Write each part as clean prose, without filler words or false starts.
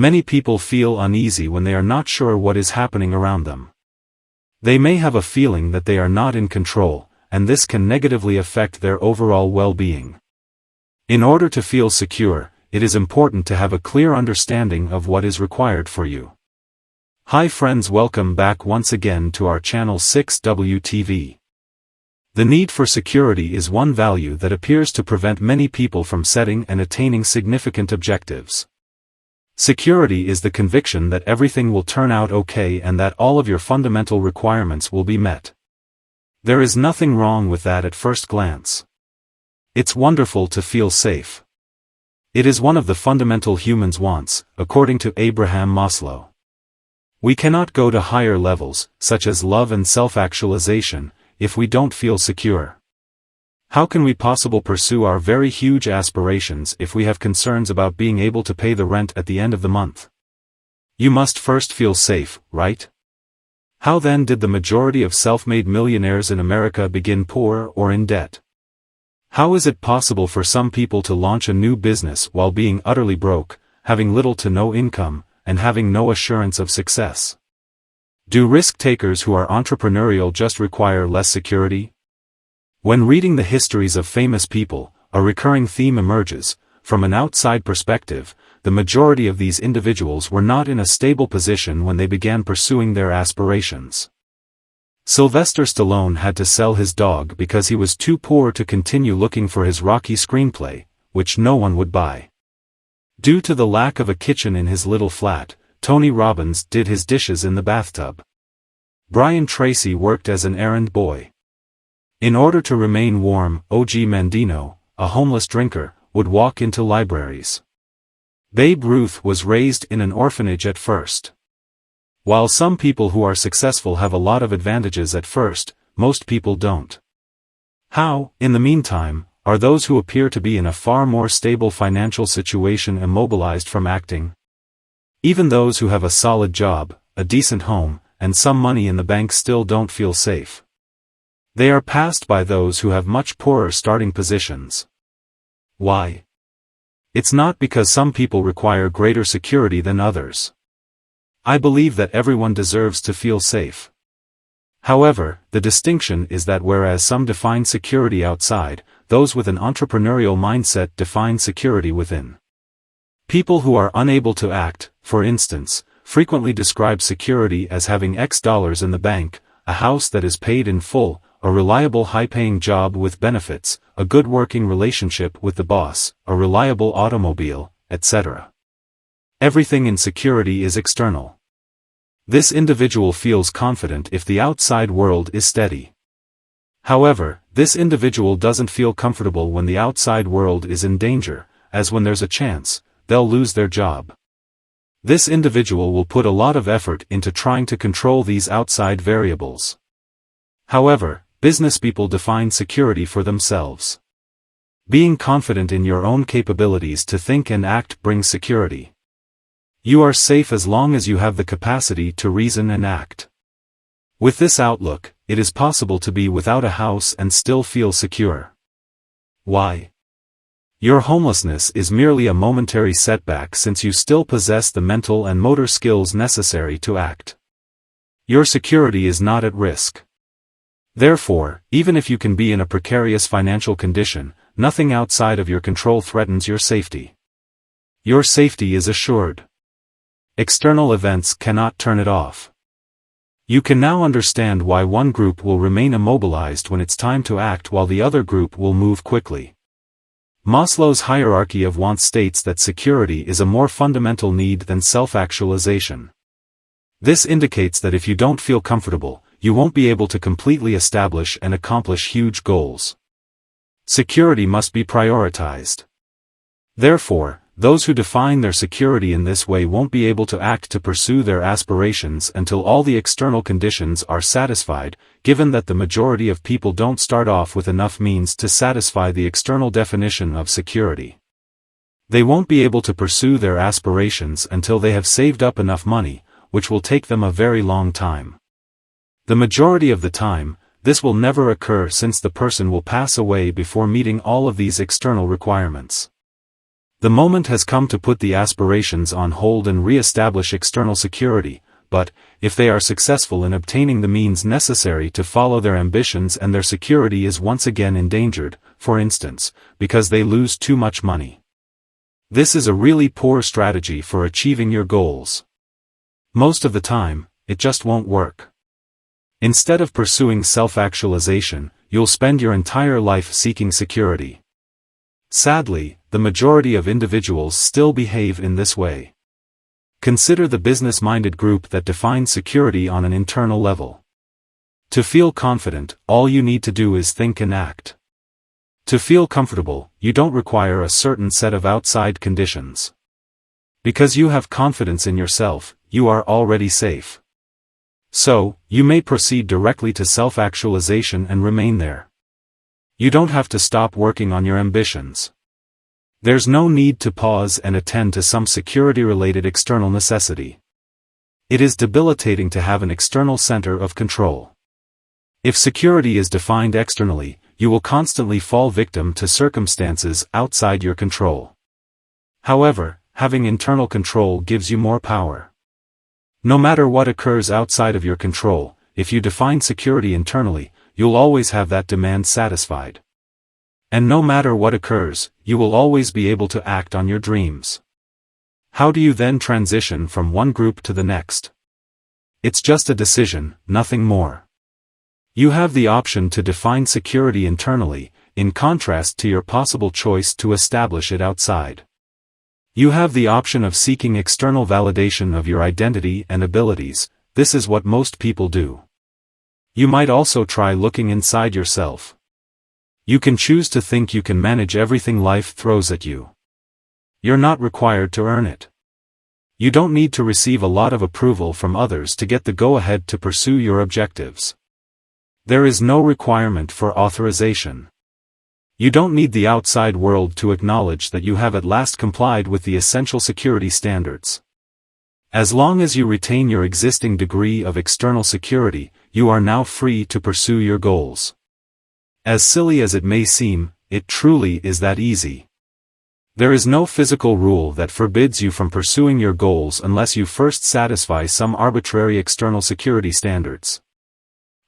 Many people feel uneasy when they are not sure what is happening around them. They may have a feeling that they are not in control, and this can negatively affect their overall well-being. In order to feel secure, it is important to have a clear understanding of what is required for you. Hi friends, welcome back once again to our channel 6WTV. The need for security is one value that appears to prevent many people from setting and attaining significant objectives. Security is the conviction that everything will turn out okay and that all of your fundamental requirements will be met. There is nothing wrong with that at first glance. It's wonderful to feel safe. It is one of the fundamental human wants, according to Abraham Maslow. We cannot go to higher levels, such as love and self-actualization, if we don't feel secure. How can we possibly pursue our very huge aspirations if we have concerns about being able to pay the rent at the end of the month? You must first feel safe, right? How then did the majority of self-made millionaires in America begin poor or in debt? How is it possible for some people to launch a new business while being utterly broke, having little to no income, and having no assurance of success? Do risk-takers who are entrepreneurial just require less security? When reading the histories of famous people, a recurring theme emerges. From an outside perspective, the majority of these individuals were not in a stable position when they began pursuing their aspirations. Sylvester Stallone had to sell his dog because he was too poor to continue looking for his Rocky screenplay, which no one would buy. Due to the lack of a kitchen in his little flat, Tony Robbins did his dishes in the bathtub. Brian Tracy worked as an errand boy. In order to remain warm, O.G. Mandino, a homeless drinker, would walk into libraries. Babe Ruth was raised in an orphanage at first. While some people who are successful have a lot of advantages at first, most people don't. How, in the meantime, are those who appear to be in a far more stable financial situation immobilized from acting? Even those who have a solid job, a decent home, and some money in the bank still don't feel safe. They are passed by those who have much poorer starting positions. Why? It's not because some people require greater security than others. I believe that everyone deserves to feel safe. However, the distinction is that whereas some define security outside, those with an entrepreneurial mindset define security within. People who are unable to act, for instance, frequently describe security as having X dollars in the bank, a house that is paid in full, a reliable high-paying job with benefits, a good working relationship with the boss, a reliable automobile, etc. Everything in security is external. This individual feels confident if the outside world is steady. However, this individual doesn't feel comfortable when the outside world is in danger, as when there's a chance, they'll lose their job. This individual will put a lot of effort into trying to control these outside variables. However, business people define security for themselves. Being confident in your own capabilities to think and act brings security. You are safe as long as you have the capacity to reason and act. With this outlook, it is possible to be without a house and still feel secure. Why? Your homelessness is merely a momentary setback since you still possess the mental and motor skills necessary to act. Your security is not at risk. Therefore, even if you can be in a precarious financial condition, nothing outside of your control threatens your safety. Your safety is assured. External events cannot turn it off. You can now understand why one group will remain immobilized when it's time to act while the other group will move quickly. Maslow's hierarchy of wants states that security is a more fundamental need than self-actualization. This indicates that if you don't feel comfortable, you won't be able to completely establish and accomplish huge goals. Security must be prioritized. Therefore, those who define their security in this way won't be able to act to pursue their aspirations until all the external conditions are satisfied, given that the majority of people don't start off with enough means to satisfy the external definition of security. They won't be able to pursue their aspirations until they have saved up enough money, which will take them a very long time. The majority of the time, this will never occur since the person will pass away before meeting all of these external requirements. The moment has come to put the aspirations on hold and re-establish external security, but, if they are successful in obtaining the means necessary to follow their ambitions and their security is once again endangered, for instance, because they lose too much money. This is a really poor strategy for achieving your goals. Most of the time, it just won't work. Instead of pursuing self-actualization, you'll spend your entire life seeking security. Sadly, the majority of individuals still behave in this way. Consider the business-minded group that defines security on an internal level. To feel confident, all you need to do is think and act. To feel comfortable, you don't require a certain set of outside conditions. Because you have confidence in yourself, you are already safe. So, you may proceed directly to self-actualization and remain there. You don't have to stop working on your ambitions. There's no need to pause and attend to some security-related external necessity. It is debilitating to have an external center of control. If security is defined externally, you will constantly fall victim to circumstances outside your control. However, having internal control gives you more power. No matter what occurs outside of your control, if you define security internally, you'll always have that demand satisfied. And no matter what occurs, you will always be able to act on your dreams. How do you then transition from one group to the next? It's just a decision, nothing more. You have the option to define security internally, in contrast to your possible choice to establish it outside. You have the option of seeking external validation of your identity and abilities. This is what most people do. You might also try looking inside yourself. You can choose to think you can manage everything life throws at you. You're not required to earn it. You don't need to receive a lot of approval from others to get the go-ahead to pursue your objectives. There is no requirement for authorization. You don't need the outside world to acknowledge that you have at last complied with the essential security standards. As long as you retain your existing degree of external security, you are now free to pursue your goals. As silly as it may seem, it truly is that easy. There is no physical rule that forbids you from pursuing your goals unless you first satisfy some arbitrary external security standards.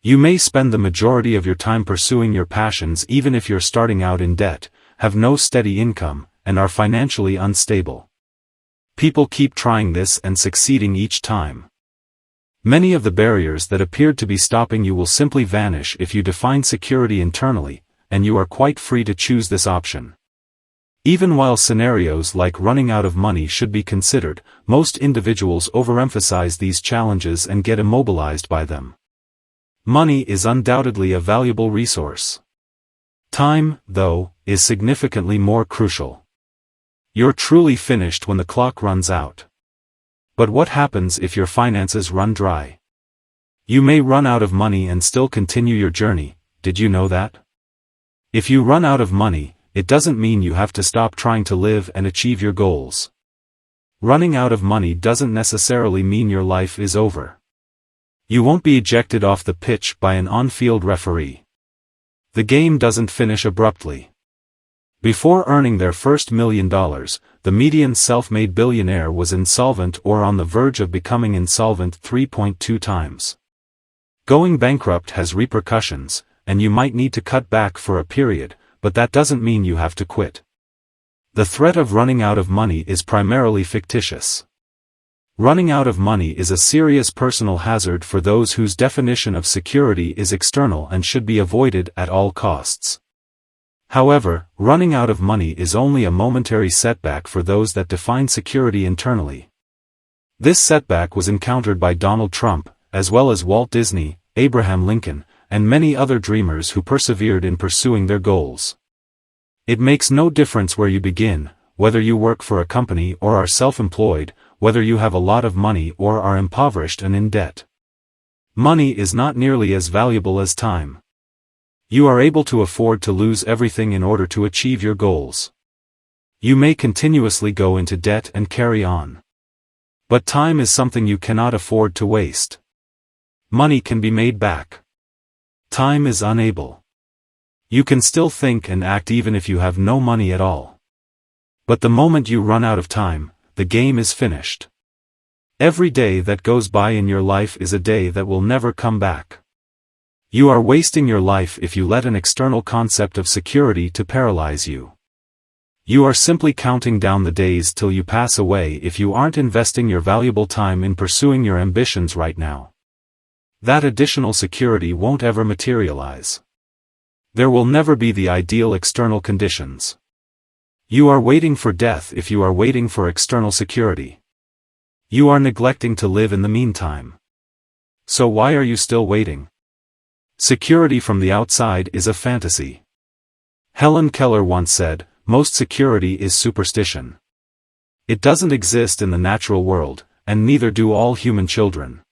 You may spend the majority of your time pursuing your passions even if you're starting out in debt, have no steady income, and are financially unstable. People keep trying this and succeeding each time. Many of the barriers that appeared to be stopping you will simply vanish if you define security internally, and you are quite free to choose this option. Even while scenarios like running out of money should be considered, most individuals overemphasize these challenges and get immobilized by them. Money is undoubtedly a valuable resource. Time, though, is significantly more crucial. You're truly finished when the clock runs out. But what happens if your finances run dry? You may run out of money and still continue your journey. Did you know that? If you run out of money, it doesn't mean you have to stop trying to live and achieve your goals. Running out of money doesn't necessarily mean your life is over. You won't be ejected off the pitch by an on-field referee. The game doesn't finish abruptly. Before earning their first $1 million, the median self-made billionaire was insolvent or on the verge of becoming insolvent 3.2 times. Going bankrupt has repercussions, and you might need to cut back for a period, but that doesn't mean you have to quit. The threat of running out of money is primarily fictitious. Running out of money is a serious personal hazard for those whose definition of security is external and should be avoided at all costs. However, running out of money is only a momentary setback for those that define security internally. This setback was encountered by Donald Trump, as well as Walt Disney, Abraham Lincoln, and many other dreamers who persevered in pursuing their goals. It makes no difference where you begin, whether you work for a company or are self-employed, whether you have a lot of money or are impoverished and in debt. Money is not nearly as valuable as time. You are able to afford to lose everything in order to achieve your goals. You may continuously go into debt and carry on. But time is something you cannot afford to waste. Money can be made back. Time is unable. You can still think and act even if you have no money at all. But the moment you run out of time, the game is finished. Every day that goes by in your life is a day that will never come back. You are wasting your life if you let an external concept of security to paralyze you. You are simply counting down the days till you pass away if you aren't investing your valuable time in pursuing your ambitions right now. That additional security won't ever materialize. There will never be the ideal external conditions. You are waiting for death if you are waiting for external security. You are neglecting to live in the meantime. So why are you still waiting? Security from the outside is a fantasy. Helen Keller once said, "Most security is superstition." It doesn't exist in the natural world, and neither do all human children.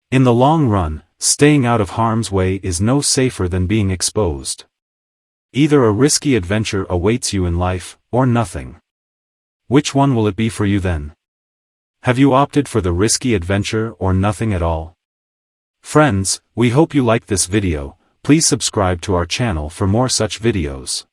In the long run, staying out of harm's way is no safer than being exposed. Either a risky adventure awaits you in life, or nothing. Which one will it be for you then? Have you opted for the risky adventure or nothing at all? Friends, we hope you liked this video. Please subscribe to our channel for more such videos.